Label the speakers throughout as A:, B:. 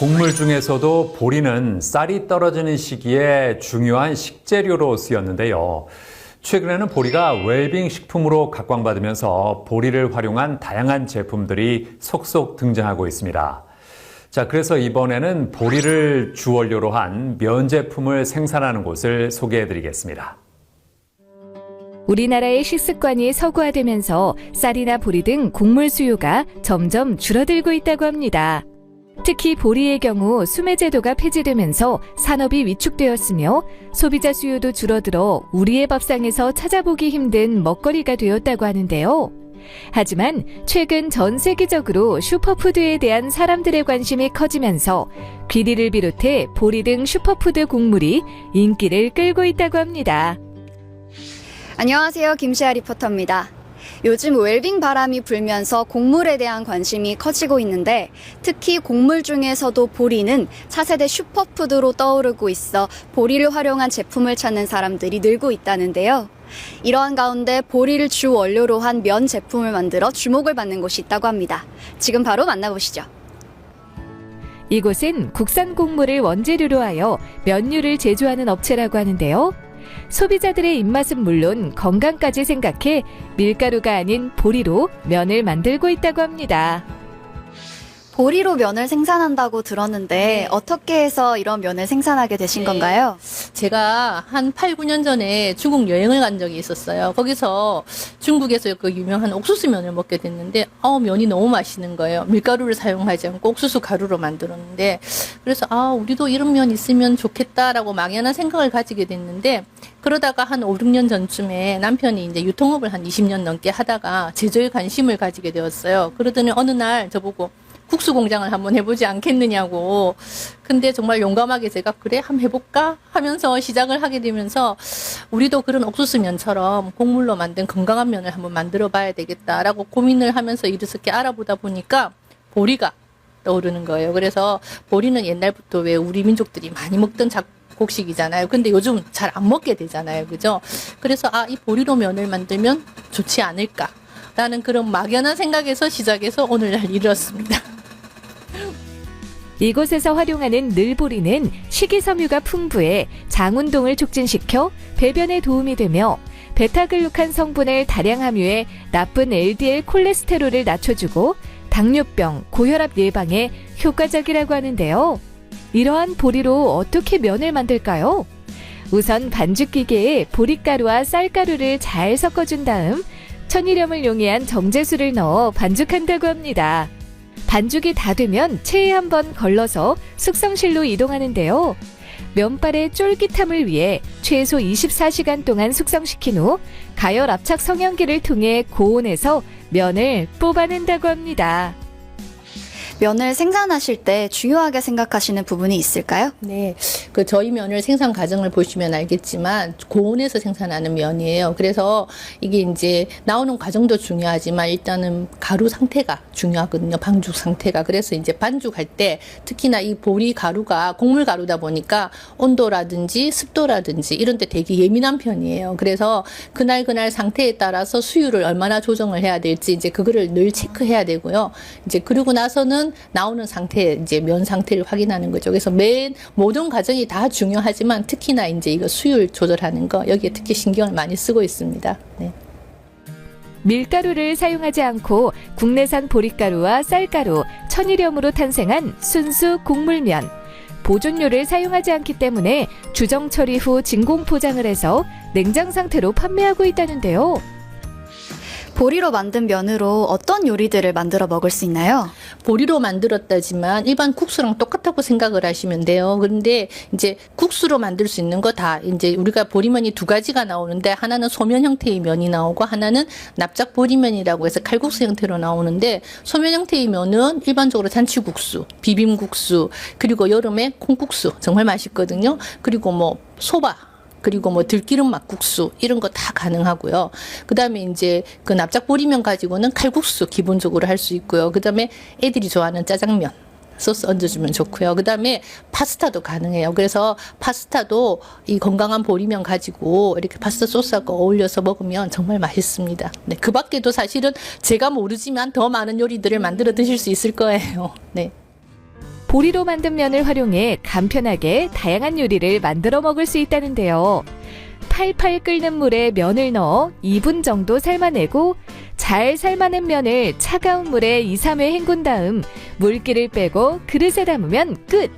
A: 곡물 중에서도 보리는 쌀이 떨어지는 시기에 중요한 식재료로 쓰였는데요. 최근에는 보리가 웰빙 식품으로 각광받으면서 보리를 활용한 다양한 제품들이 속속 등장하고 있습니다. 자, 그래서 이번에는 보리를 주원료로 한 면 제품을 생산하는 곳을 소개해드리겠습니다.
B: 우리나라의 식습관이 서구화되면서 쌀이나 보리 등 곡물 수요가 점점 줄어들고 있다고 합니다. 특히 보리의 경우 수매 제도가 폐지되면서 산업이 위축되었으며 소비자 수요도 줄어들어 우리의 밥상에서 찾아보기 힘든 먹거리가 되었다고 하는데요. 하지만 최근 전 세계적으로 슈퍼푸드에 대한 사람들의 관심이 커지면서 귀리를 비롯해 보리 등 슈퍼푸드 곡물이 인기를 끌고 있다고 합니다.
C: 안녕하세요. 김시아 리포터입니다. 요즘 웰빙 바람이 불면서 곡물에 대한 관심이 커지고 있는데 특히 곡물 중에서도 보리는 차세대 슈퍼푸드로 떠오르고 있어 보리를 활용한 제품을 찾는 사람들이 늘고 있다는데요. 이러한 가운데 보리를 주 원료로 한 면 제품을 만들어 주목을 받는 곳이 있다고 합니다. 지금 바로 만나보시죠.
B: 이곳은 국산 곡물을 원재료로 하여 면류를 제조하는 업체라고 하는데요. 소비자들의 입맛은 물론 건강까지 생각해 밀가루가 아닌 보리로 면을 만들고 있다고 합니다.
C: 보리로 면을 생산한다고 들었는데 어떻게 해서 이런 면을 생산하게 되신 건가요?
D: 제가 한 8, 9년 전에 중국 여행을 간 적이 있었어요. 거기서 중국에서 그 유명한 옥수수면을 먹게 됐는데 면이 너무 맛있는 거예요. 밀가루를 사용하지 않고 옥수수 가루로 만들었는데 그래서 우리도 이런 면 있으면 좋겠다라고 막연한 생각을 가지게 됐는데 그러다가 한 5, 6년 전쯤에 남편이 이제 유통업을 한 20년 넘게 하다가 제조에 관심을 가지게 되었어요. 그러더니 어느 날 저보고 국수 공장을 한번 해보지 않겠느냐고. 근데 정말 용감하게 제가 그래 한번 해볼까 하면서 시작을 하게 되면서 우리도 그런 옥수수면처럼 곡물로 만든 건강한 면을 한번 만들어 봐야 되겠다라고 고민을 하면서 이렇게 알아보다 보니까 보리가 떠오르는 거예요. 그래서 보리는 옛날부터 왜 우리 민족들이 많이 먹던 곡식이잖아요. 근데 요즘 잘 안 먹게 되잖아요. 그죠? 그래서 이 보리로 면을 만들면 좋지 않을까 라는 그런 막연한 생각에서 시작해서 오늘날 이르렀습니다.
B: 이곳에서 활용하는 늘보리는 식이섬유가 풍부해 장 운동을 촉진시켜 배변에 도움이 되며 베타글루칸 성분을 다량 함유해 나쁜 LDL 콜레스테롤을 낮춰주고 당뇨병, 고혈압 예방에 효과적이라고 하는데요. 이러한 보리로 어떻게 면을 만들까요? 우선 반죽기계에 보리가루와 쌀가루를 잘 섞어준 다음 천일염을 용이한 정제수를 넣어 반죽한다고 합니다. 반죽이 다 되면 체에 한번 걸러서 숙성실로 이동하는데요. 면발의 쫄깃함을 위해 최소 24시간 동안 숙성시킨 후 가열 압착 성형기를 통해 고온에서 면을 뽑아낸다고 합니다.
C: 면을 생산하실 때 중요하게 생각하시는 부분이 있을까요?
D: 네, 저희 면을 생산 과정을 보시면 알겠지만 고온에서 생산하는 면이에요. 그래서 이게 이제 나오는 과정도 중요하지만 일단은 가루 상태가 중요하거든요. 방죽 상태가. 그래서 이제 반죽할 때 특히나 이 보리 가루가 곡물 가루다 보니까 온도라든지 습도라든지 이런 데 되게 예민한 편이에요. 그래서 그날 상태에 따라서 수율을 얼마나 조정을 해야 될지 이제 그거를 늘 체크해야 되고요. 이제 그러고 나서는 나오는 상태, 이제 면 상태를 확인하는 거죠. 그래서 모든 과정이 다 중요하지만 특히나 이제 이거 수율 조절하는 거, 여기에 특히 신경을 많이 쓰고 있습니다. 네.
B: 밀가루를 사용하지 않고 국내산 보리가루와 쌀가루, 천일염으로 탄생한 순수 곡물면. 보존료를 사용하지 않기 때문에 주정 처리 후 진공 포장을 해서 냉장 상태로 판매하고 있다는데요.
C: 보리로 만든 면으로 어떤 요리들을 만들어 먹을 수 있나요?
D: 보리로 만들었다지만 일반 국수랑 똑같다고 생각을 하시면 돼요. 그런데 이제 국수로 만들 수 있는 거 다 이제 우리가 보리면이 두 가지가 나오는데 하나는 소면 형태의 면이 나오고 하나는 납작 보리면이라고 해서 칼국수 형태로 나오는데 소면 형태의 면은 일반적으로 잔치국수, 비빔국수, 그리고 여름에 콩국수 정말 맛있거든요. 그리고 뭐 소바 그리고 뭐 들기름 막국수 이런 거 다 가능하고요. 그다음에 이제 그 납작보리면 가지고는 칼국수 기본적으로 할 수 있고요. 그다음에 애들이 좋아하는 짜장면 소스 얹어주면 좋고요. 그다음에 파스타도 가능해요. 그래서 파스타도 이 건강한 보리면 가지고 이렇게 파스타 소스하고 어울려서 먹으면 정말 맛있습니다. 네, 그 밖에도 사실은 제가 모르지만 더 많은 요리들을 만들어 드실 수 있을 거예요. 네.
B: 보리로 만든 면을 활용해 간편하게 다양한 요리를 만들어 먹을 수 있다는데요. 팔팔 끓는 물에 면을 넣어 2분 정도 삶아내고 잘 삶아낸 면을 차가운 물에 2, 3회 헹군 다음 물기를 빼고 그릇에 담으면 끝!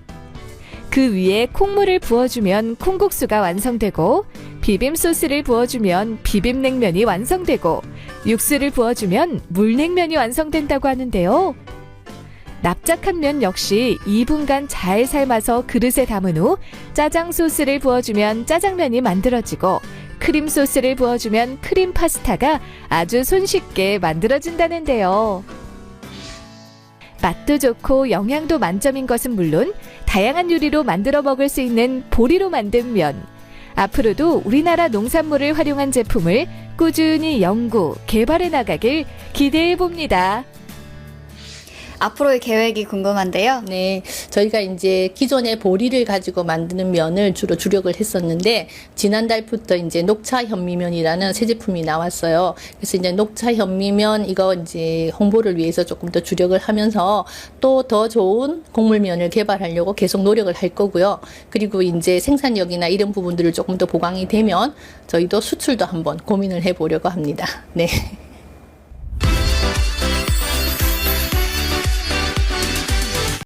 B: 그 위에 콩물을 부어주면 콩국수가 완성되고 비빔 소스를 부어주면 비빔냉면이 완성되고 육수를 부어주면 물냉면이 완성된다고 하는데요. 납작한 면 역시 2분간 잘 삶아서 그릇에 담은 후 짜장 소스를 부어주면 짜장면이 만들어지고 크림 소스를 부어주면 크림 파스타가 아주 손쉽게 만들어진다는데요. 맛도 좋고 영양도 만점인 것은 물론 다양한 요리로 만들어 먹을 수 있는 보리로 만든 면. 앞으로도 우리나라 농산물을 활용한 제품을 꾸준히 연구, 개발해 나가길 기대해 봅니다.
C: 앞으로의 계획이 궁금한데요.
D: 네, 저희가 이제 기존의 보리를 가지고 만드는 면을 주로 주력을 했었는데 지난달부터 이제 녹차 현미면이라는 새 제품이 나왔어요. 그래서 이제 녹차 현미면 이거 이제 홍보를 위해서 조금 더 주력을 하면서 또 더 좋은 곡물면을 개발하려고 계속 노력을 할 거고요. 그리고 이제 생산력이나 이런 부분들을 조금 더 보강이 되면 저희도 수출도 한번 고민을 해보려고 합니다. 네.